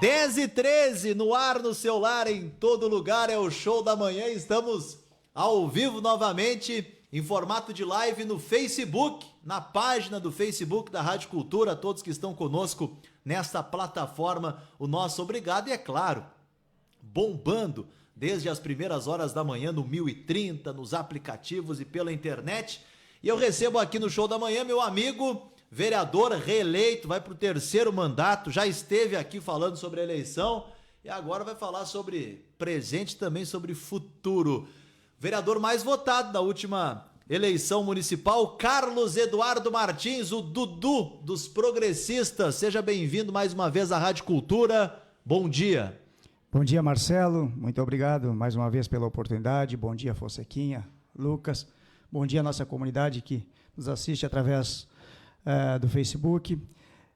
10h13, no ar, no seu lar, em todo lugar, é o Show da Manhã. Estamos ao vivo novamente, em formato de live no Facebook, na página do Facebook da Rádio Cultura. A todos que estão conosco nesta plataforma, o nosso obrigado. E é claro, bombando desde as primeiras horas da manhã no 1030, nos aplicativos e pela internet. E eu recebo aqui no Show da Manhã meu amigo, vereador reeleito, vai para o 3º mandato, já esteve aqui falando sobre a eleição e agora vai falar sobre presente e também sobre futuro. Vereador mais votado da última eleição municipal, Carlos Eduardo Martins, o Dudu dos progressistas. Seja bem-vindo mais uma vez à Rádio Cultura. Bom dia. Bom dia, Marcelo. Muito obrigado mais uma vez pela oportunidade. Bom dia, Fonsequinha, Lucas. Bom dia, nossa comunidade que nos assiste através do Facebook.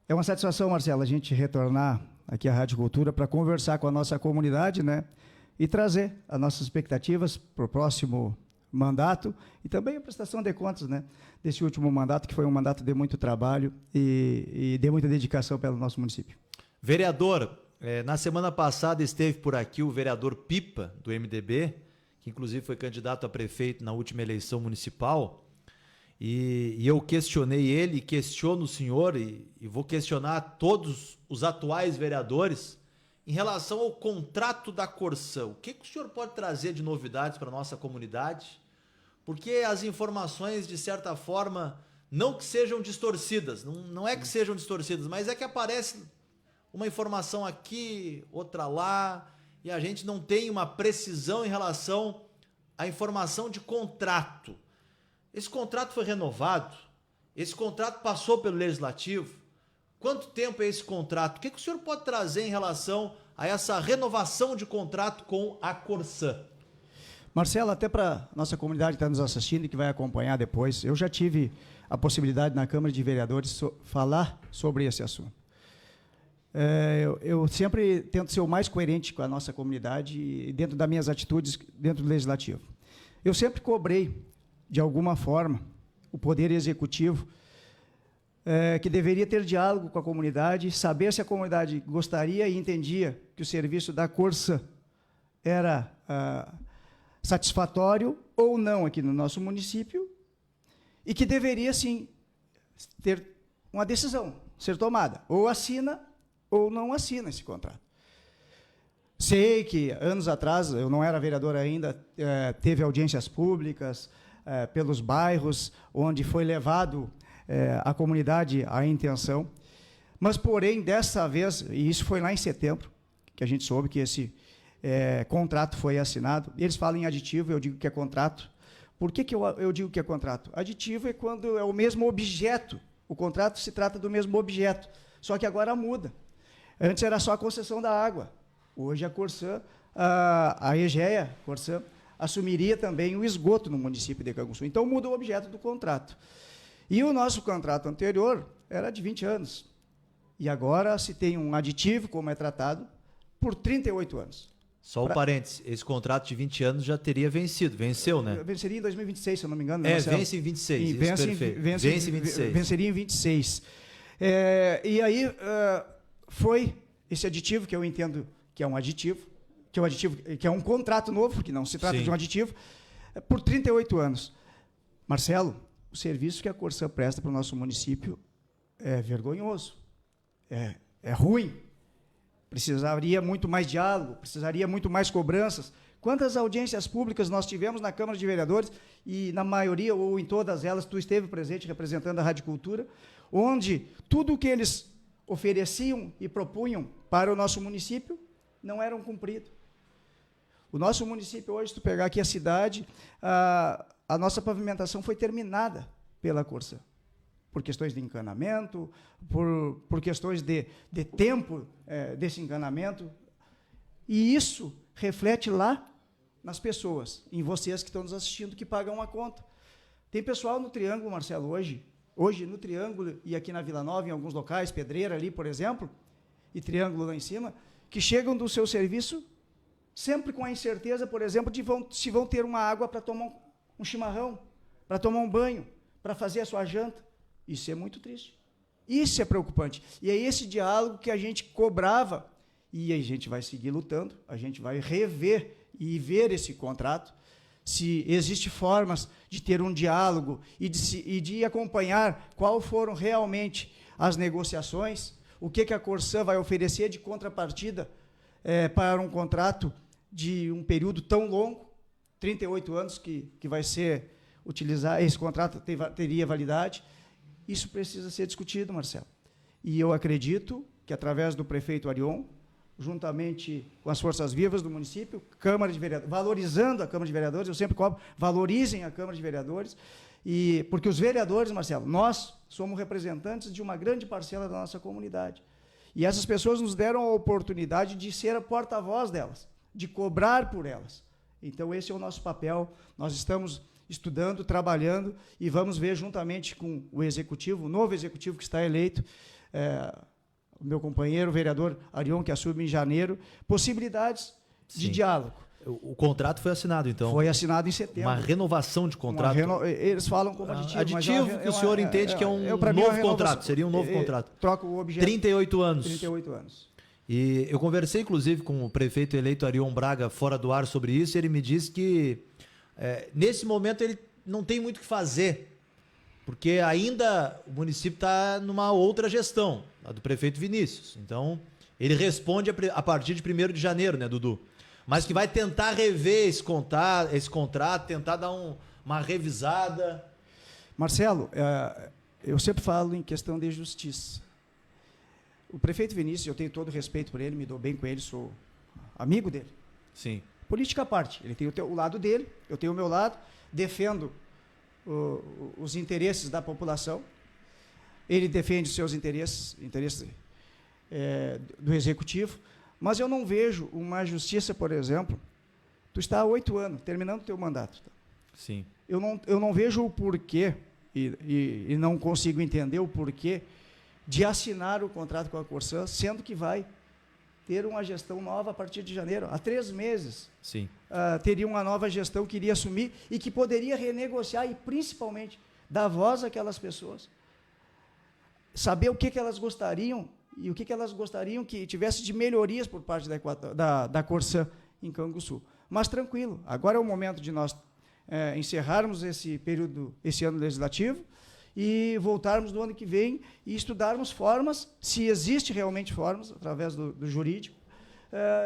É uma satisfação, Marcelo, a gente retornar aqui à Rádio Cultura para conversar com a nossa comunidade, né? E trazer as nossas expectativas para o próximo mandato e também a prestação de contas, né? Desse último mandato, que foi um mandato de muito trabalho e de muita dedicação pelo nosso município. Vereador, na semana passada esteve por aqui o vereador Pipa, do MDB, que inclusive foi candidato a prefeito na última eleição municipal. E eu questionei ele, questiono o senhor e vou questionar todos os atuais vereadores em relação ao contrato da Corsã. O que o senhor pode trazer de novidades para a nossa comunidade? Porque as informações, de certa forma, não que sejam distorcidas, não é que sejam distorcidas, mas é que aparece uma informação aqui, outra lá, e a gente não tem uma precisão em relação à informação de contrato. Esse contrato foi renovado? Esse contrato passou pelo Legislativo? Quanto tempo é esse contrato? O que o senhor pode trazer em relação a essa renovação de contrato com a Corsã? Marcelo, até para a nossa comunidade que está nos assistindo e que vai acompanhar depois, eu já tive a possibilidade na Câmara de Vereadores falar sobre esse assunto. Eu sempre tento ser o mais coerente com a nossa comunidade e dentro das minhas atitudes dentro do Legislativo. Eu sempre cobrei, de alguma forma, o Poder Executivo, que deveria ter diálogo com a comunidade, saber se a comunidade gostaria e entendia que o serviço da Corsã era satisfatório ou não aqui no nosso município, e que deveria, sim, ter uma decisão, ser tomada, ou assina ou não assina esse contrato. Sei que, anos atrás, eu não era vereador ainda, teve audiências públicas, pelos bairros, onde foi levado à comunidade a intenção. Mas, porém, dessa vez, e isso foi lá em setembro, que a gente soube que esse contrato foi assinado, eles falam em aditivo, eu digo que é contrato. Por que eu digo que é contrato? Aditivo é quando é o mesmo objeto, o contrato se trata do mesmo objeto, só que agora muda. Antes era só a concessão da água, hoje a Corsã, a EGEA, Corsã, assumiria também o esgoto no município de Canguçu. Então, muda o objeto do contrato. E o nosso contrato anterior era de 20 anos. E agora se tem um aditivo, como é tratado, por 38 anos. Só um parênteses, esse contrato de 20 anos já teria vencido, venceu, né? Venceria em 2026, se eu não me engano. Vence em 26, isso, perfeito. Vence em 26. Venceria em 26. E aí foi esse aditivo, que eu entendo que é um aditivo, que é um contrato novo, porque não se trata de um aditivo, por 38 anos. Marcelo, o serviço que a Corsã presta para o nosso município é vergonhoso, é ruim, precisaria muito mais diálogo, precisaria muito mais cobranças. Quantas audiências públicas nós tivemos na Câmara de Vereadores, e na maioria, ou em todas elas, tu esteve presente representando a Rádio Cultura, onde tudo o que eles ofereciam e propunham para o nosso município não eram cumpridos. O nosso município hoje, se tu pegar aqui a cidade, a nossa pavimentação foi terminada pela Corsã, por questões de encanamento, por questões de tempo desse encanamento, e isso reflete lá nas pessoas, em vocês que estão nos assistindo, que pagam a conta. Tem pessoal no Triângulo, Marcelo, hoje no Triângulo e aqui na Vila Nova, em alguns locais, Pedreira ali, por exemplo, e Triângulo lá em cima, que chegam do seu serviço sempre com a incerteza, por exemplo, de se vão ter uma água para tomar um chimarrão, para tomar um banho, para fazer a sua janta. Isso é muito triste. Isso é preocupante. E é esse diálogo que a gente cobrava E a gente vai seguir lutando, a gente vai rever e ver esse contrato, se existe formas de ter um diálogo e de acompanhar qual foram realmente as negociações, o que a Corsã vai oferecer de contrapartida para um contrato de um período tão longo, 38 anos que vai ser utilizado, esse contrato teria validade. Isso precisa ser discutido, Marcelo. E eu acredito que, através do prefeito Arion, juntamente com as forças vivas do município, Câmara de Vereadores, valorizando a Câmara de Vereadores, eu sempre cobro, valorizem a Câmara de Vereadores, porque os vereadores, Marcelo, nós somos representantes de uma grande parcela da nossa comunidade. E essas pessoas nos deram a oportunidade de ser a porta-voz delas, de cobrar por elas. Então, esse é o nosso papel. Nós estamos estudando, trabalhando, e vamos ver, juntamente com o Executivo, o novo Executivo que está eleito, o meu companheiro, o vereador Arion, que assume em janeiro, possibilidades de diálogo. O contrato foi assinado, então? Foi assinado em setembro. Uma renovação de contrato? Eles falam como aditivo. Aditivo que o senhor entende que é um novo contrato, seria um novo contrato. Troca o objeto. 38 anos. 38 anos. E eu conversei, inclusive, com o prefeito eleito Arion Braga, fora do ar, sobre isso, e ele me disse que, nesse momento, ele não tem muito o que fazer, porque ainda o município está numa outra gestão, a do prefeito Vinícius. Então, ele responde a partir de 1º de janeiro, né, Dudu? Mas que vai tentar rever esse contrato, tentar dar uma revisada. Marcelo, eu sempre falo em questão de justiça. O prefeito Vinícius, eu tenho todo o respeito por ele, me dou bem com ele, sou amigo dele. Sim. Política à parte. Ele tem o lado dele, eu tenho o meu lado, defendo os interesses da população, ele defende os seus interesses do Executivo, mas eu não vejo uma justiça, por exemplo, tu está há 8 anos, terminando o teu mandato. Tá? Sim. Eu não vejo o porquê, e não consigo entender o porquê, de assinar o contrato com a Corsã, sendo que vai ter uma gestão nova a partir de janeiro. Há 3 meses. Sim. Teria uma nova gestão que iria assumir e que poderia renegociar e, principalmente, dar voz àquelas pessoas. Saber o que elas gostariam e o que elas gostariam que tivesse de melhorias por parte da Corsã em Canguçu. Mas tranquilo, agora é o momento de nós encerrarmos esse período, esse ano legislativo, e voltarmos no ano que vem e estudarmos formas, se existe realmente formas, através do jurídico,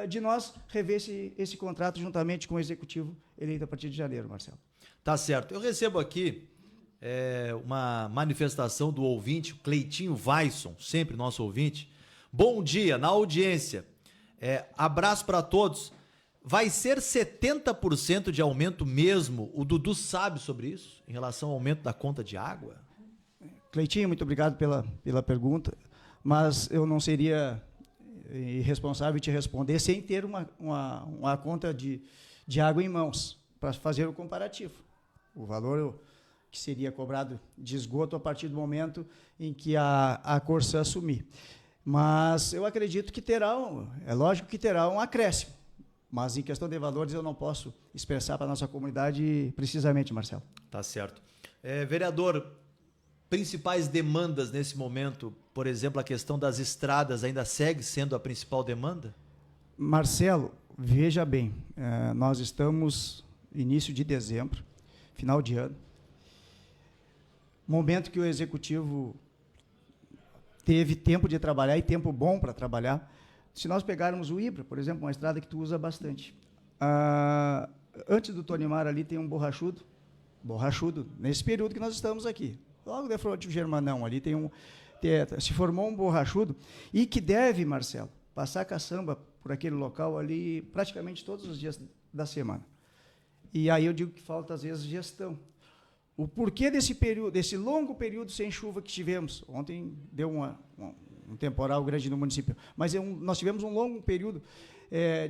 de nós rever esse contrato juntamente com o Executivo eleito a partir de janeiro, Marcelo. Tá certo. Eu recebo aqui uma manifestação do ouvinte, Cleitinho Weisson, sempre nosso ouvinte. Bom dia, na audiência. Abraço para todos. Vai ser 70% de aumento mesmo? O Dudu sabe sobre isso, em relação ao aumento da conta de água? Cleitinho, muito obrigado pela pergunta, mas eu não seria irresponsável te responder sem ter uma conta de água em mãos, para fazer o comparativo. O valor que seria cobrado de esgoto a partir do momento em que a Corsã assumir. Mas eu acredito que é lógico que terá um acréscimo, mas em questão de valores eu não posso expressar para a nossa comunidade precisamente, Marcelo. Tá certo. Vereador, principais demandas nesse momento, por exemplo, a questão das estradas ainda segue sendo a principal demanda? Marcelo, veja bem, nós estamos início de dezembro, final de ano, momento que o Executivo teve tempo de trabalhar e tempo bom para trabalhar. Se nós pegarmos o Ibra, por exemplo, uma estrada que tu usa bastante, antes do Tonimar ali tem um borrachudo, nesse período que nós estamos aqui, logo de frente ao Germanão, ali se formou um borrachudo, e que deve, Marcelo, passar caçamba por aquele local ali praticamente todos os dias da semana. E aí eu digo que falta, às vezes, gestão. O porquê desse longo período sem chuva que tivemos? Ontem deu um temporal grande no município, mas nós tivemos um longo período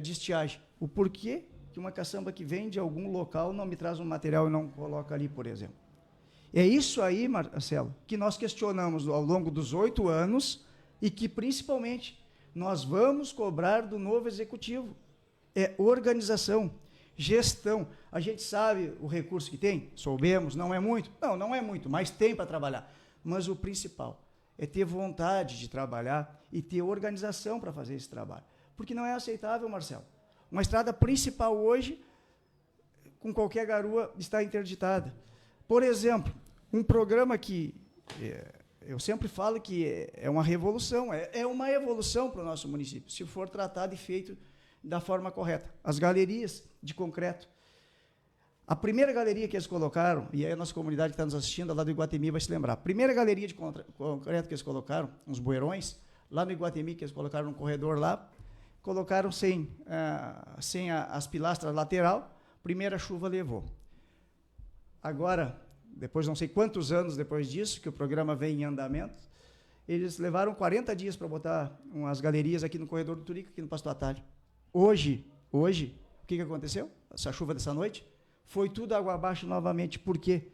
de estiagem. O porquê que uma caçamba que vem de algum local não me traz um material e não coloca ali, por exemplo? É isso aí, Marcelo, que nós questionamos ao longo dos 8 anos e que, principalmente, nós vamos cobrar do novo Executivo. Organização, gestão. A gente sabe o recurso que tem? Soubemos, não é muito? Não é muito, mas tem para trabalhar. Mas o principal é ter vontade de trabalhar e ter organização para fazer esse trabalho. porque não é aceitável, Marcelo. Uma estrada principal hoje, com qualquer garoa, está interditada. Por exemplo, um programa que eu sempre falo que é uma revolução, é uma evolução para o nosso município, se for tratado e feito da forma correta. As galerias de concreto. A primeira galeria que eles colocaram, e aí a nossa comunidade que está nos assistindo, lá do Iguatemi, vai se lembrar. A primeira galeria de concreto que eles colocaram, uns bueirões, lá no Iguatemi, que eles colocaram no corredor lá, colocaram sem as pilastras lateral, primeira chuva levou. Agora, depois não sei quantos anos depois disso, que o programa vem em andamento, eles levaram 40 dias para botar umas galerias aqui no corredor do Turica, aqui no Pasto Atalho. Hoje, o que aconteceu? Essa chuva dessa noite? Foi tudo água abaixo novamente. Por quê?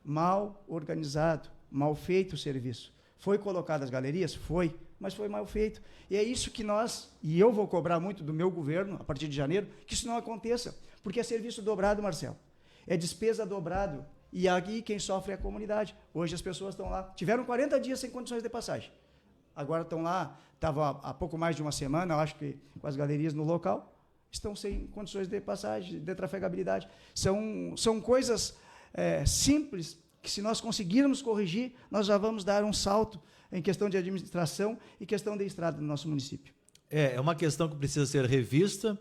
Mal organizado, mal feito o serviço. Foi colocado as galerias? Foi, mas foi mal feito. E é isso que e eu vou cobrar muito do meu governo, a partir de janeiro, que isso não aconteça. Porque é serviço dobrado, Marcelo. É despesa dobrado. E aqui quem sofre é a comunidade. Hoje as pessoas estão lá. Tiveram 40 dias sem condições de passagem. Agora estão lá, estavam há pouco mais de uma semana, eu acho que com as galerias no local, estão sem condições de passagem, de trafegabilidade. São coisas simples que, se nós conseguirmos corrigir, nós já vamos dar um salto em questão de administração e questão de estrada no nosso município. É uma questão que precisa ser revista,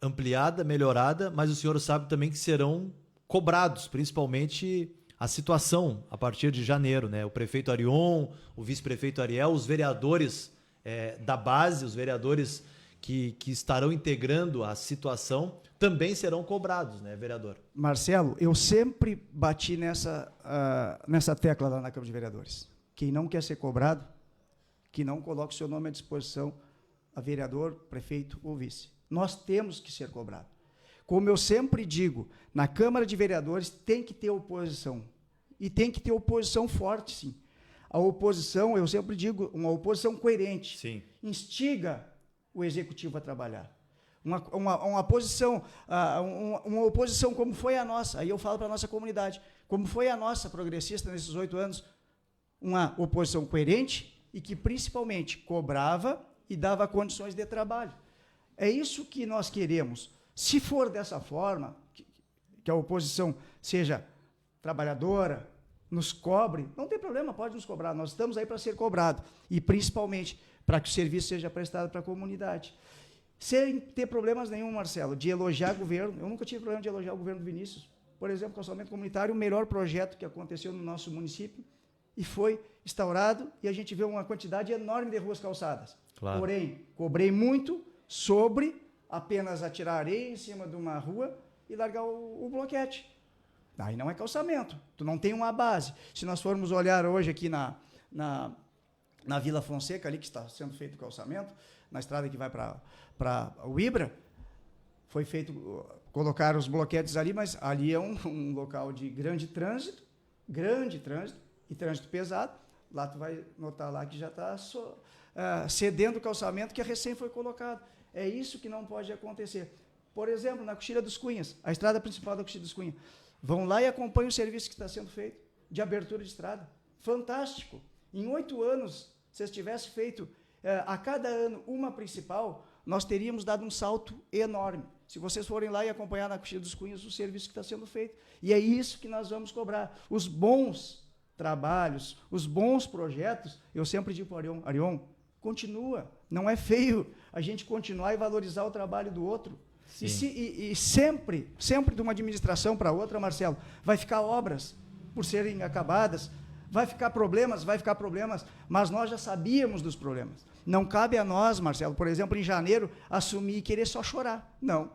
ampliada, melhorada, mas o senhor sabe também que serão cobrados, principalmente a situação a partir de janeiro, né? O prefeito Arion, o vice-prefeito Ariel, os vereadores da base, os vereadores que estarão integrando a situação, também serão cobrados, né, vereador? Marcelo, eu sempre bati nessa tecla lá na Câmara de Vereadores. Quem não quer ser cobrado, que não coloque o seu nome à disposição a vereador, prefeito ou vice. Nós temos que ser cobrados. Como eu sempre digo, na Câmara de Vereadores tem que ter oposição. E tem que ter oposição forte, sim. A oposição, eu sempre digo, uma oposição coerente. Sim. Instiga o Executivo a trabalhar. Uma oposição como foi a nossa, aí eu falo para a nossa comunidade, como foi a nossa progressista nesses 8 anos, uma oposição coerente e que principalmente cobrava e dava condições de trabalho. É isso que nós queremos. Se for dessa forma, que a oposição seja trabalhadora, nos cobre, não tem problema, pode nos cobrar, nós estamos aí para ser cobrado, e principalmente para que o serviço seja prestado para a comunidade. Sem ter problemas nenhum, Marcelo, de elogiar o governo, eu nunca tive problema de elogiar o governo do Vinícius. Por exemplo, calçamento comunitário, o melhor projeto que aconteceu no nosso município, e foi instaurado, e a gente vê uma quantidade enorme de ruas calçadas. Claro. Porém, cobrei muito sobre apenas atirar areia em cima de uma rua e largar o bloquete. Aí não é calçamento, tu não tem uma base. Se nós formos olhar hoje aqui na Vila Fonseca, ali que está sendo feito o calçamento, na estrada que vai para o Ibra, foi feito, colocaram os bloquetes ali, mas ali é um local de grande trânsito e trânsito pesado. Lá tu vai notar lá que já está cedendo o calçamento que recém foi colocado. É isso que não pode acontecer. Por exemplo, na Coxilha dos Cunhas, a estrada principal da Coxilha dos Cunhas, vão lá e acompanham o serviço que está sendo feito de abertura de estrada. Fantástico. Em 8 anos, se eles tivessem feito a cada ano uma principal, nós teríamos dado um salto enorme. Se vocês forem lá e acompanhar na Coxilha dos Cunhas o serviço que está sendo feito. E é isso que nós vamos cobrar. Os bons trabalhos, os bons projetos, eu sempre digo para o Arion, continua. Não é feio a gente continuar e valorizar o trabalho do outro. E sempre de uma administração para outra, Marcelo, vai ficar obras por serem acabadas, vai ficar problemas, mas nós já sabíamos dos problemas. Não cabe a nós, Marcelo, por exemplo, em janeiro, assumir e querer só chorar. Não,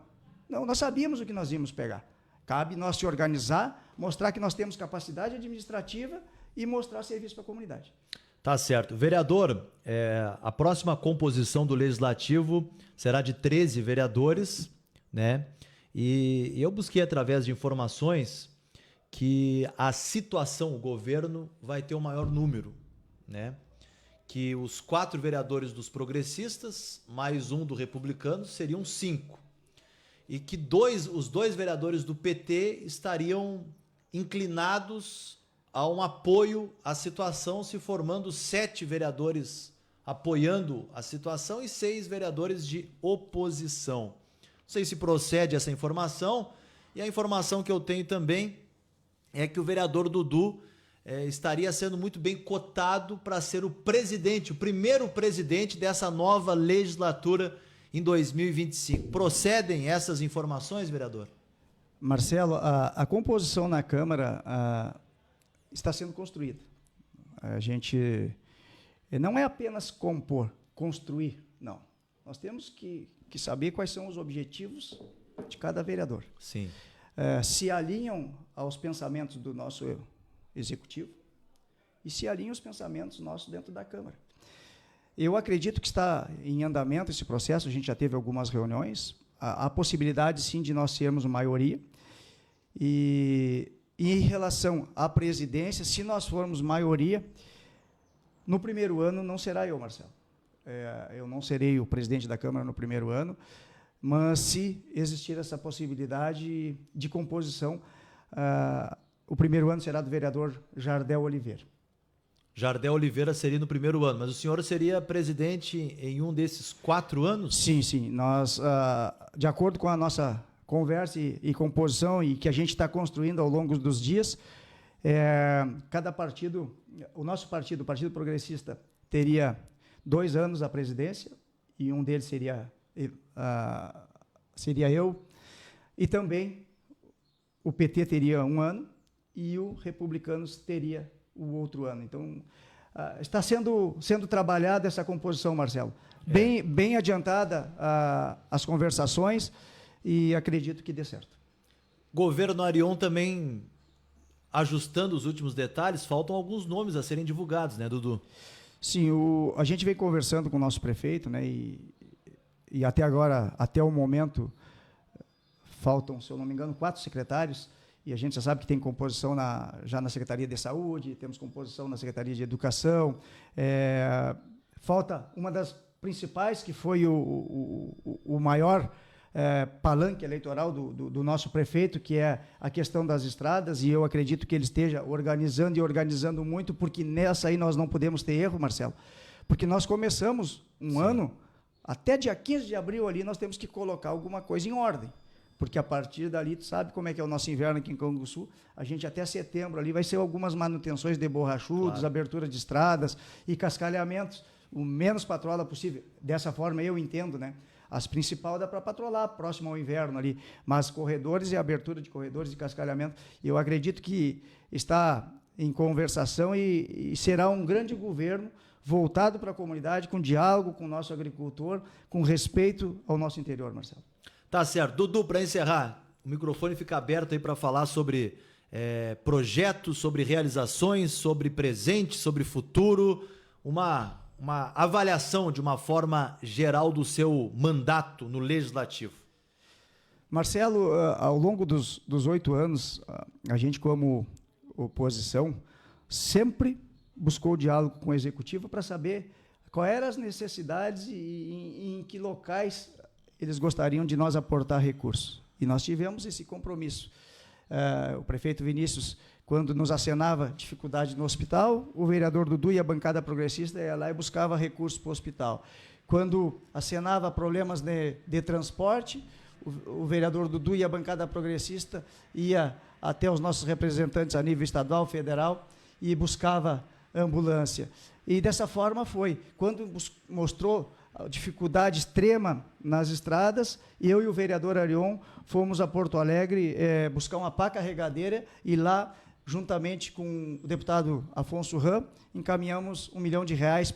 nós sabíamos o que nós íamos pegar. Cabe nós se organizar, mostrar que nós temos capacidade administrativa e mostrar serviço para a comunidade. Tá certo. Vereador, a próxima composição do Legislativo será de 13 vereadores, né? E eu busquei através de informações que a situação, o governo vai ter o maior número, né? Que os 4 vereadores dos progressistas, mais um do republicano, seriam 5. E que os dois vereadores do PT estariam inclinados a um apoio à situação, se formando 7 vereadores apoiando a situação e 6 vereadores de oposição. Não sei se procede essa informação, e a informação que eu tenho também é que o vereador Dudu estaria sendo muito bem cotado para ser o presidente, o primeiro presidente dessa nova legislatura em 2025. Procedem essas informações, vereador? Marcelo, a composição na Câmara está sendo construída. A gente não é apenas compor, construir, não. Nós temos que saber quais são os objetivos de cada vereador. Sim. Se alinham aos pensamentos do nosso executivo e se alinham aos pensamentos nossos dentro da Câmara. Eu acredito que está em andamento esse processo, a gente já teve algumas reuniões, a possibilidade, sim, de nós sermos maioria. E em relação à presidência, se nós formos maioria, no primeiro ano não será eu, Marcelo. Eu não serei o presidente da Câmara no primeiro ano, mas se existir essa possibilidade de composição, o primeiro ano será do vereador Jardel Oliveira. Jardel Oliveira seria no primeiro ano, mas o senhor seria presidente em um desses 4 anos? Sim, sim. Nós, de acordo com a nossa conversa e composição e que a gente está construindo ao longo dos dias, cada partido, o nosso partido, o Partido Progressista, teria 2 anos a presidência, e um deles seria eu, e também o PT teria 1 ano, e o Republicanos teria o outro ano. Então, está sendo trabalhada essa composição, Marcelo. Bem adiantada as conversações, e acredito que dê certo. Governo Arion também ajustando os últimos detalhes, faltam alguns nomes a serem divulgados, né, Dudu? Sim, a gente vem conversando com o nosso prefeito, né, e até agora, até o momento, faltam, se eu não me engano, 4 secretários, e a gente já sabe que tem composição já na Secretaria de Saúde, temos composição na Secretaria de Educação, falta uma das principais, que foi o maior palanque eleitoral do nosso prefeito, que é a questão das estradas, e eu acredito que ele esteja organizando muito, porque nessa aí nós não podemos ter erro, Marcelo, porque nós começamos um ano, até dia 15 de abril ali, nós temos que colocar alguma coisa em ordem, porque a partir dali, tu sabe como é que é o nosso inverno aqui em Canguçu, a gente até setembro ali vai ser algumas manutenções de borrachudos, abertura de estradas e cascalhamentos, o menos patrola possível. Dessa forma eu entendo, né? As principais dá para patrolar próximo ao inverno ali, mas corredores e abertura de corredores e cascalhamento, eu acredito que está em conversação e será um grande governo voltado para a comunidade, com diálogo com o nosso agricultor, com respeito ao nosso interior, Marcelo. Tá certo. Dudu, para encerrar, o microfone fica aberto aí para falar sobre projetos, sobre realizações, sobre presente, sobre futuro, uma avaliação de uma forma geral do seu mandato no Legislativo. Marcelo, ao longo dos 8 anos, a gente, como oposição, sempre buscou diálogo com o Executivo para saber quais eram as necessidades e em que locais eles gostariam de nós aportar recursos. E nós tivemos esse compromisso. O prefeito Vinícius, quando nos acenava dificuldade no hospital, o vereador Dudu e a bancada progressista ia lá e buscava recursos para o hospital. Quando acenava problemas de transporte, o vereador Dudu e a bancada progressista ia até os nossos representantes a nível estadual, federal, e buscava ambulância. E dessa forma foi. Quando mostrou a dificuldade extrema nas estradas, eu e o vereador Arion fomos a Porto Alegre buscar uma pá carregadeira, e lá, juntamente com o deputado Afonso Ram, encaminhamos R$1 milhão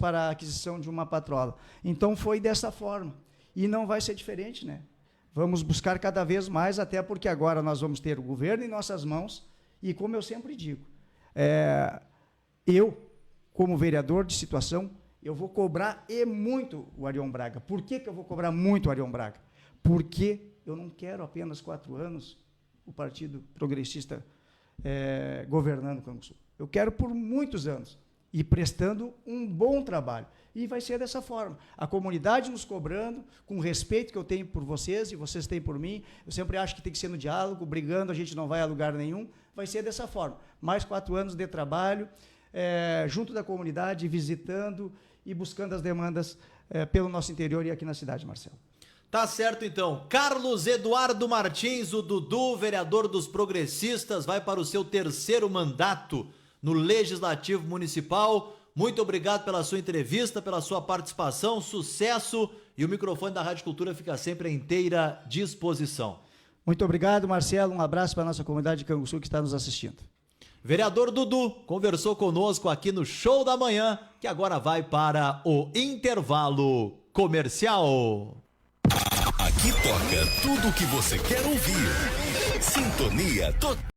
para a aquisição de uma patrola. Então foi dessa forma. E não vai ser diferente, né? Vamos buscar cada vez mais, até porque agora nós vamos ter o governo em nossas mãos, e como eu sempre digo, eu, como vereador de situação, eu vou cobrar muito o Arion Braga. Por que eu vou cobrar muito o Arion Braga? Porque eu não quero apenas 4 anos o Partido Progressista governando o Canguçu. Eu quero por muitos anos e prestando um bom trabalho. E vai ser dessa forma. A comunidade nos cobrando, com o respeito que eu tenho por vocês e vocês têm por mim. Eu sempre acho que tem que ser no diálogo, brigando, a gente não vai a lugar nenhum. Vai ser dessa forma. Mais 4 anos de trabalho, junto da comunidade, visitando e buscando as demandas pelo nosso interior e aqui na cidade, Marcelo. Tá certo, então. Carlos Eduardo Martins, o Dudu, vereador dos progressistas, vai para o seu 3º mandato no Legislativo Municipal. Muito obrigado pela sua entrevista, pela sua participação, sucesso, e o microfone da Rádio Cultura fica sempre à inteira disposição. Muito obrigado, Marcelo. Um abraço para a nossa comunidade de Canguçu que está nos assistindo. Vereador Dudu conversou conosco aqui no Show da Manhã, que agora vai para o intervalo comercial. Aqui toca tudo o que você quer ouvir. Sintonia total.